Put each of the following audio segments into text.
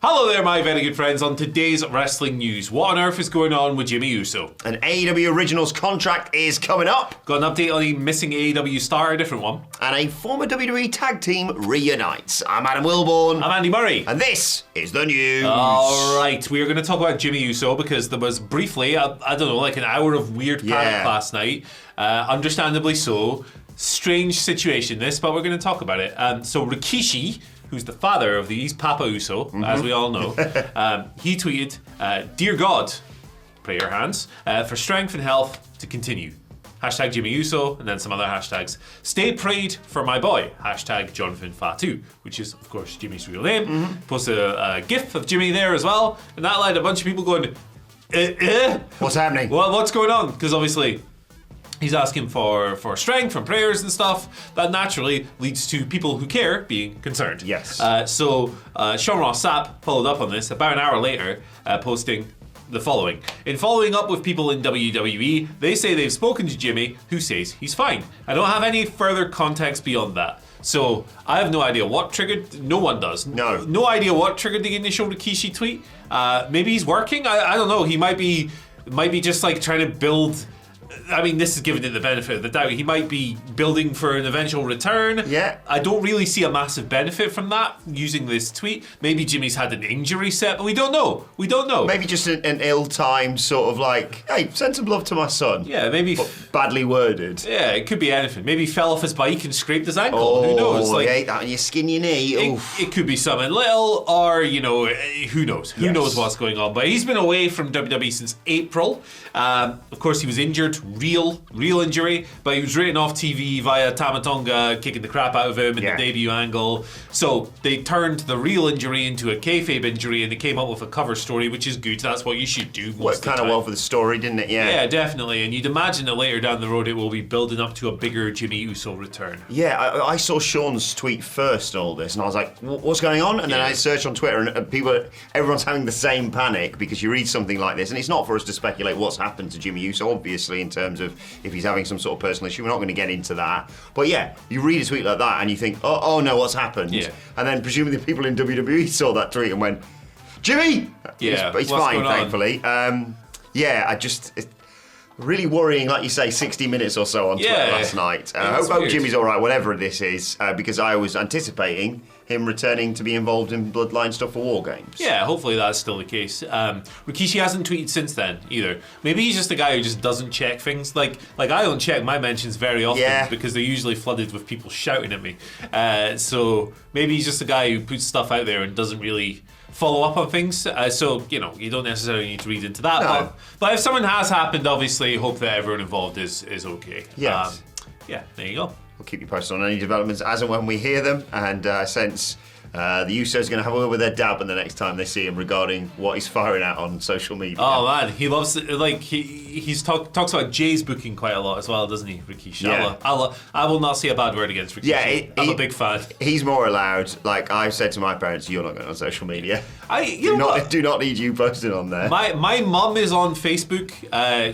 Hello there, my very good friends. On today's wrestling news, what on earth is going on with Jimmy Uso? An AEW Originals contract is coming up. Got an update on the missing AEW star, a different one. And a former WWE tag team reunites. I'm Adam Wilborn. I'm Andy Murray. And this is the news. All right, we are going to talk about Jimmy Uso because there was briefly, I don't know, like an hour of weird panic last night. Understandably so. Strange situation this, but we're going to talk about it. So Rikishi, who's the father of he's Papa Uso, as we all know, he tweeted, "Dear God, pray your hands, for strength and health to continue. Hashtag Jimmy Uso," and then some other hashtags. "Stay prayed for my boy." Hashtag Jonathan Fatu, which is, of course, Jimmy's real name. Posted a gif of Jimmy there as well, and that led a bunch of people going, What's happening? Well, what's going on? Because obviously, he's asking for strength and prayers and stuff. That naturally leads to people who care being concerned. Yes. So Sean Ross Sapp followed up on this about an hour later, posting the following. "In following up with people in WWE, they say they've spoken to Jimmy, who says he's fine. I don't have any further context beyond that. So I have no idea what triggered. No one does. No idea what triggered the initial Rikishi tweet. Maybe he's working. I don't know. He might be just like trying to build. I mean, this is giving it the benefit of the doubt. He might be building for an eventual return. Yeah. I don't really see a massive benefit from that, using this tweet. Maybe Jimmy's had an injury set, but we don't know. Maybe just an ill-timed sort of like, hey, send some love to my son. Yeah, maybe. But badly worded. Yeah, it could be anything. Maybe he fell off his bike and scraped his ankle. Who knows? Like, you ate that on your skinny knee. It could be something little, or, who knows? Who knows what's going on? But he's been away from WWE since April. Of course, he was injured, real injury, but he was written off TV via Tamatonga kicking the crap out of him in the debut angle. So they turned the real injury into a kayfabe injury, and they came up with a cover story, which is good. That's what you should do. Worked kind of well for the story, didn't it? Yeah, definitely. And you'd imagine that later down the road it will be building up to a bigger Jimmy Uso return. Yeah, I saw Sean's tweet first on all this, and I was like, what's going on? And then I searched on Twitter, and everyone's having the same panic because you read something like this, and it's not for us to speculate what's happened to Jimmy Uso, obviously, in terms of if he's having some sort of personal issue. We're not going to get into that. But yeah, you read a tweet like that, and you think, oh no, what's happened? Yeah. And then presumably people in WWE saw that tweet and went, Jimmy! Yeah, he's fine, thankfully. It's really worrying, like you say, 60 minutes or so on Twitter last night. I hope Jimmy's all right, whatever this is, because I was anticipating him returning to be involved in Bloodline stuff for War Games. Yeah, hopefully that's still the case. Rikishi hasn't tweeted since then either. Maybe he's just a guy who just doesn't check things. Like I don't check my mentions very often because they're usually flooded with people shouting at me. So maybe he's just a guy who puts stuff out there and doesn't really follow up on things. So, you don't necessarily need to read into that. No. But if something has happened, obviously hope that everyone involved is okay. Yes. There you go. We'll keep you posted on any developments as and when we hear them, and since the Usos are going to have a word with their dad the next time they see him regarding what he's firing out on social media. Oh man, he loves he's talks about Jay's booking quite a lot as well, doesn't he, Rikishi? Yeah. I will not say a bad word against Rikishi. Yeah, I'm a big fan. He's more allowed. Like I've said to my parents, you're not going on social media. Do not need you posted on there. My mum is on Facebook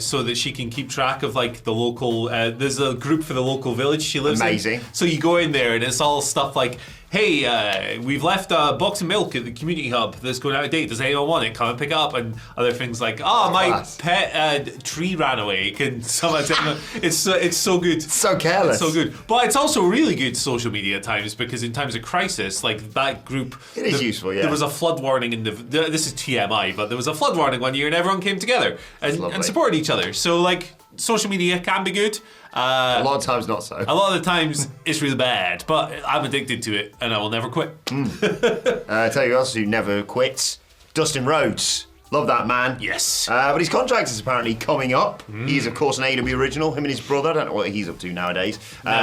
so that she can keep track of like the local. There's a group for the local village she lives in. Amazing. So you go in there and it's all stuff like, hey, we've left a box of milk at the community hub that's going out of date. Does anyone want it? Come and pick it up. And other things like, my pet tree ran away. Can someone tell me? It's so good. So careless. It's so good. But it's also really good social media at times, because in times of crisis, like that group... It is useful, yeah. There was a flood warning in this is TMI, but there was a flood warning one year and everyone came together and supported each other. So, like, social media can be good. A lot of times not so. A lot of the times it's really bad, but I'm addicted to it and I will never quit. I tell you who else who never quits, Dustin Rhodes. Love that man. Yes. But his contract is apparently coming up. He's, of course, an AEW original. Him and his brother, I don't know what he's up to nowadays.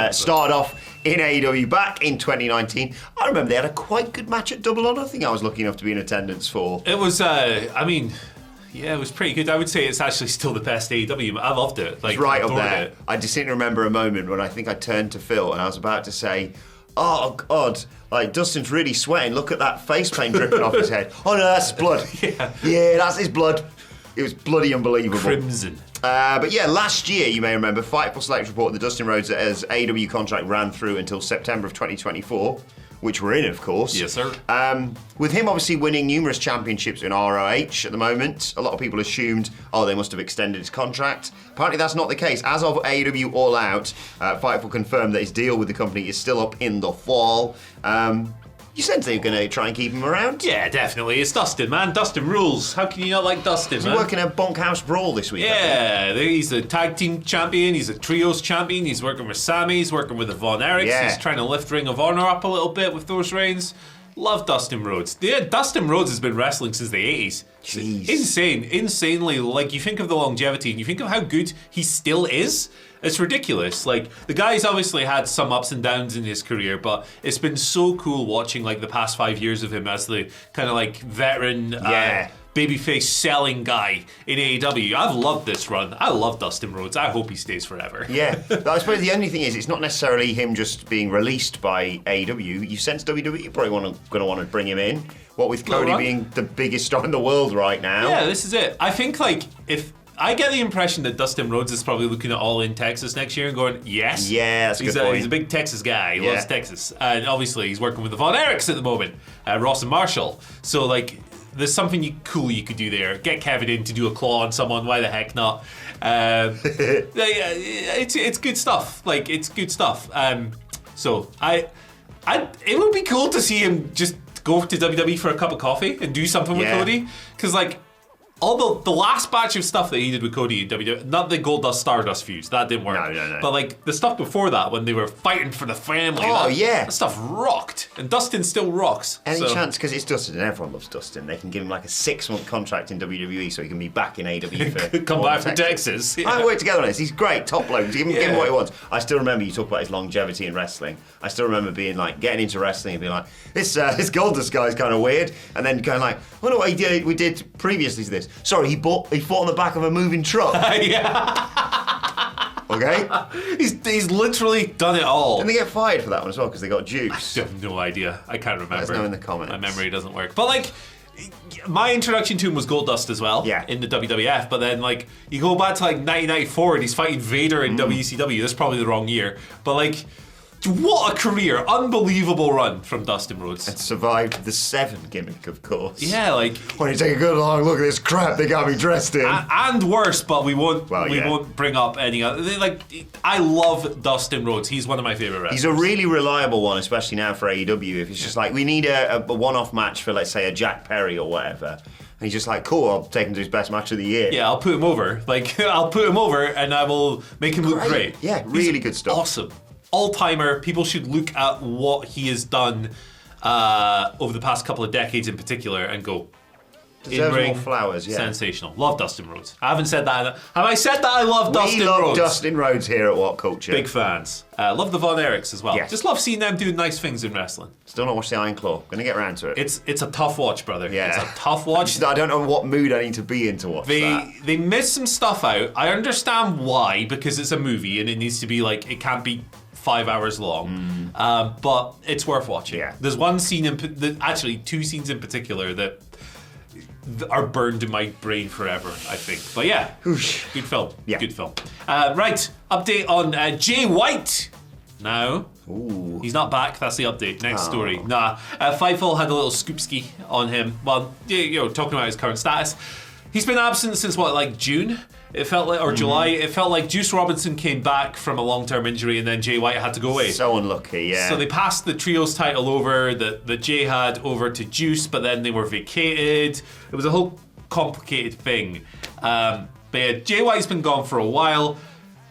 Started off in AEW back in 2019. I remember they had a quite good match at Double or Nothing I was lucky enough to be in attendance for. It was, yeah, it was pretty good. I would say it's actually still the best AEW. I loved it. Like, it's right up there. I distinctly remember a moment when I think I turned to Phil and I was about to say, oh, God, like, Dustin's really sweating. Look at that face paint dripping off his head. Oh, no, that's blood. Yeah, that's his blood. It was bloody unbelievable. Crimson. But yeah, last year, you may remember, Fightful Select reported that Dustin Rhodes' AEW contract ran through until September of 2024. which we're in, of course. Yes, sir. With him obviously winning numerous championships in ROH at the moment, a lot of people assumed, they must have extended his contract. Apparently that's not the case. As of AEW All Out, Fightful confirmed that his deal with the company is still up in the fall. You sense they're going to try and keep him around? Yeah, definitely. It's Dustin, man. Dustin rules. How can you not like Dustin, He's man? working a bunkhouse brawl this week. Yeah, he's a tag team champion. He's a trios champion. He's working with Sammy. He's working with the Von Erichs. Yeah. He's trying to lift Ring of Honor up a little bit with those reigns. Love Dustin Rhodes. Yeah, Dustin Rhodes has been wrestling since the 80s. Jeez. Insanely. Like, you think of the longevity and you think of how good he still is. It's ridiculous. Like, the guy's obviously had some ups and downs in his career, but it's been so cool watching, like, the past 5 years of him as the kind of, like, veteran babyface selling guy in AEW. I've loved this run. I love Dustin Rhodes. I hope he stays forever. Yeah. I suppose the only thing is, it's not necessarily him just being released by AEW. You sense WWE probably going to want to bring him in. What with Cody being the biggest star in the world right now. Yeah, this is it. I think, like, if... I get the impression that Dustin Rhodes is probably looking at All In Texas next year and going, yes. Yeah, that's a good point. He's a big Texas guy. He loves Texas. And obviously, he's working with the Von Erichs at the moment, Ross and Marshall. So, like, there's something cool you could do there. Get Kevin in to do a claw on someone. Why the heck not? It's good stuff. Like, it's good stuff. So, it would be cool to see him just go to WWE for a cup of coffee and do something with Cody. Because, like, although the last batch of stuff that he did with Cody in WWE, not the Goldust Stardust feuds, that didn't work. No. But like the stuff before that, when they were fighting for the family, that stuff rocked. And Dustin still rocks. Any chance, because it's Dustin and everyone loves Dustin, they can give him like a 6-month contract in WWE so he can be back in AEW for come back from Texas. Yeah. I work together on this. He's great, top bloke. Give him what he wants. I still remember you talk about his longevity in wrestling. I still remember being like getting into wrestling and being like, this Goldust guy's kind of weird, and then going like, I wonder what we did previously to this. Sorry, he fought on the back of a moving truck. Okay? He's literally done it all. Didn't they get fired for that one as well because they got juice? I have no idea. I can't remember. Let us know in the comments. My memory doesn't work. But like, my introduction to him was Goldust as well. Yeah. In the WWF. But then like, you go back to like 1994 and he's fighting Vader in WCW. That's probably the wrong year. But like, what a career. Unbelievable run from Dustin Rhodes. And survived the 7 gimmick, of course. Yeah, like... When you take a good long look at this crap they got me dressed in. And worse, but we won't bring up any other... Like, I love Dustin Rhodes. He's one of my favourite wrestlers. He's a really reliable one, especially now for AEW. If it's just like, we need a one-off match for, let's say, a Jack Perry or whatever. And he's just like, cool, I'll take him to his best match of the year. Yeah, I'll put him over. Like, I'll put him over and I will make him look great. Yeah, really good stuff. Awesome. All-timer. People should look at what he has done over the past couple of decades in particular and go, deserves more flowers, yeah. Sensational. Love Dustin Rhodes. I haven't said that. Have I said that I love Dustin Rhodes? We love Dustin Rhodes here at WhatCulture. Big fans. Love the Von Erichs as well. Yes. Just love seeing them doing nice things in wrestling. Still not watched the Iron Claw. Gonna get around to it. It's a tough watch, brother. Yeah. It's a tough watch. I don't know what mood I need to be in to watch that. They miss some stuff out. I understand why, because it's a movie and it needs to be like, it can't be 5 hours long, but it's worth watching. Yeah. There's one scene, actually 2 scenes in particular that are burned in my brain forever, I think. But yeah, Oosh. Good film. Yeah. Good film. Right, update on Jay White. Now, he's not back. That's the update. Next story. Nah, Fightful had a little scoopski on him. Well, talking about his current status. He's been absent since June? It felt like, or July. It felt like Juice Robinson came back from a long-term injury and then Jay White had to go away. So unlucky, yeah. So they passed the trios title over that Jay had over to Juice, but then they were vacated. It was a whole complicated thing. But yeah, Jay White's been gone for a while.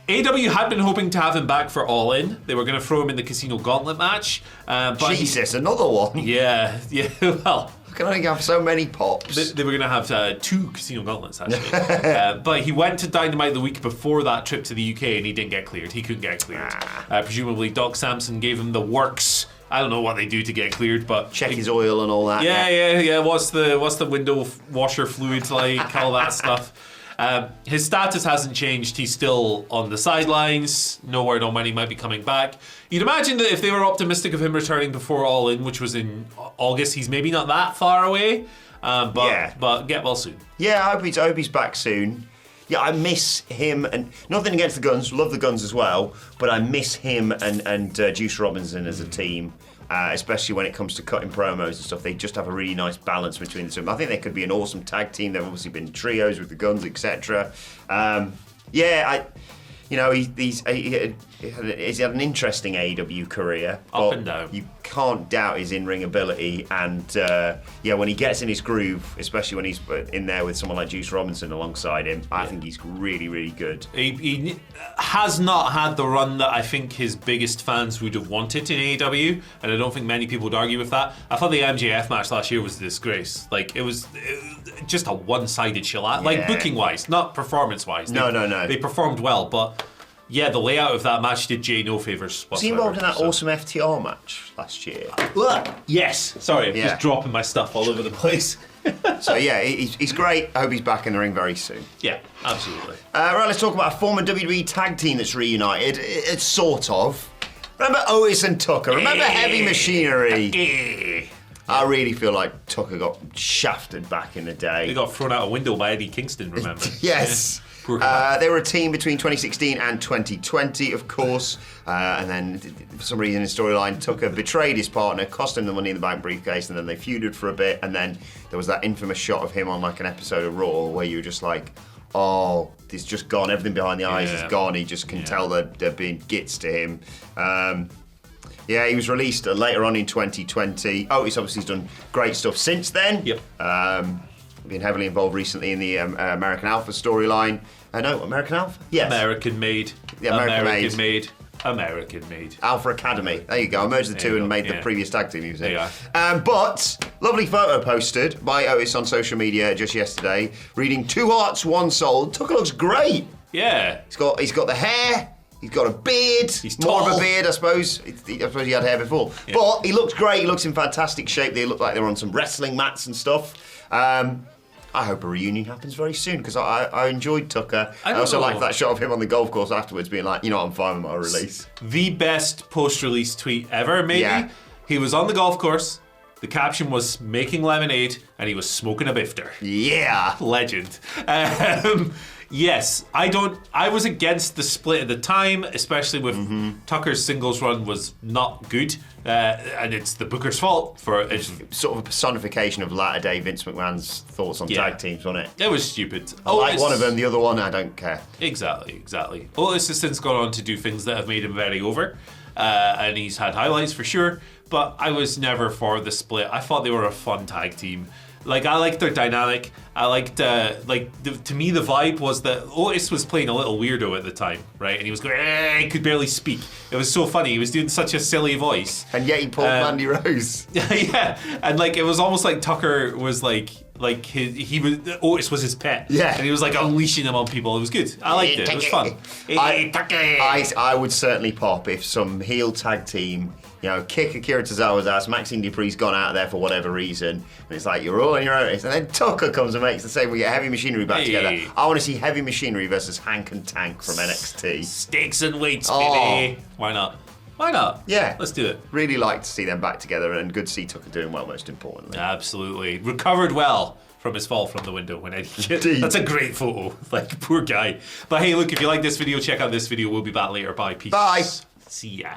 AEW had been hoping to have him back for All In. They were going to throw him in the Casino Gauntlet match. But Jesus, another one. Yeah, well... I can only have so many pops. They were going to have 2 Casino Gauntlets, actually. But he went to Dynamite the week before that trip to the UK and he didn't get cleared. He couldn't get cleared. Presumably, Doc Samson gave him the works. I don't know what they do to get cleared, but... Check his oil and all that. Yeah. What's the window washer fluid like, all that stuff. His status hasn't changed. He's still on the sidelines. No word on when he might be coming back. You'd imagine that if they were optimistic of him returning before All In, which was in August, he's maybe not that far away. But get well soon. Yeah, I hope he's back soon. Yeah, I miss him, and nothing against the Guns. Love the Guns as well, but I miss him and Juice Robinson as a team. especially when it comes to cutting promos and stuff. They just have a really nice balance between the two. I think they could be an awesome tag team. They've obviously been trios with the Guns, etc. He's had an interesting AEW career. Up and down. You can't doubt his in-ring ability, and when he gets in his groove, especially when he's in there with someone like Juice Robinson alongside him, I think he's really, really good. He has not had the run that I think his biggest fans would have wanted in AEW, and I don't think many people would argue with that. I thought the MJF match last year was a disgrace. Like, it was just a one-sided shell, like booking-wise, not performance-wise. No. They performed well, but yeah, the layout of that match did Jay no favours whatsoever. Was he involved in that awesome FTR match last year? Yes. Sorry, I'm just dropping my stuff all over the place. So yeah, he's great. I hope he's back in the ring very soon. Yeah, absolutely. Right, let's talk about a former WWE tag team that's reunited. It's sort of. Remember Otis and Tucker? Remember Heavy Machinery? I really feel like Tucker got shafted back in the day. He got thrown out a window by Eddie Kingston, remember? Yes. They were a team between 2016 and 2020, of course. And then, for some reason in storyline, Tucker betrayed his partner, cost him the Money in the Bank briefcase, and then they feuded for a bit. And then there was that infamous shot of him on like an episode of Raw where you were just like, oh, it's just gone. Everything behind the eyes is gone. He just can tell that they're being gits to him. He was released later on in 2020. Otis obviously has done great stuff since then. Yep. Been heavily involved recently in the American Alpha storyline. American Alpha? Yes. American made. Yeah, American made. American made. Alpha Academy. There you go. I merged the two and made the previous tag team he was in. Yeah. But lovely photo posted by Otis on social media just yesterday, reading 2 hearts, 1 soul. Tucker looks great. Yeah. He's got the hair. He's got a beard. He's more tall. of a beard, I suppose. I suppose he had hair before. Yeah. But he looks great. He looks in fantastic shape. They look like they're on some wrestling mats and stuff. I hope a reunion happens very soon because I enjoyed Tucker. I also like that shot of him on the golf course afterwards being like, I'm fine with my release. The best post-release tweet ever, maybe. Yeah. He was on the golf course. The caption was making lemonade and he was smoking a bifter. Yeah. Legend. Yes, I was against the split at the time, especially with Tucker's singles run was not good, and it's the Booker's fault for it. Sort of a personification of latter-day Vince McMahon's thoughts on tag teams, wasn't it? It was stupid. I like one of them, the other one, I don't care. Exactly. Otis has since gone on to do things that have made him very over, and he's had highlights for sure, but I was never for the split. I thought they were a fun tag team. Like, I liked their dynamic. I liked, to me, the vibe was that Otis was playing a little weirdo at the time, right? And he was going, he could barely speak. It was so funny. He was doing such a silly voice. And yet he pulled Mandy Rose. Yeah. And, it was almost like Tucker was, Otis was his pet. Yeah. And he was, unleashing him on people. It was good. I liked it. It was fun. I would certainly pop if some heel tag team, kick Akira Tozawa's ass, Maxine Dupree's gone out there for whatever reason, and it's like, you're all on your own. And then Tucker comes and makes the same, we get Heavy Machinery back together. I want to see Heavy Machinery versus Hank and Tank from NXT. Stakes and weights, baby. Why not? Yeah. Let's do it. Really like to see them back together, and good to see Tucker doing well, most importantly. Absolutely. Recovered well from his fall from the window when Eddie. That's a great photo. Poor guy. But hey, look, if you like this video, check out this video. We'll be back later. Bye. Peace. Bye. See ya.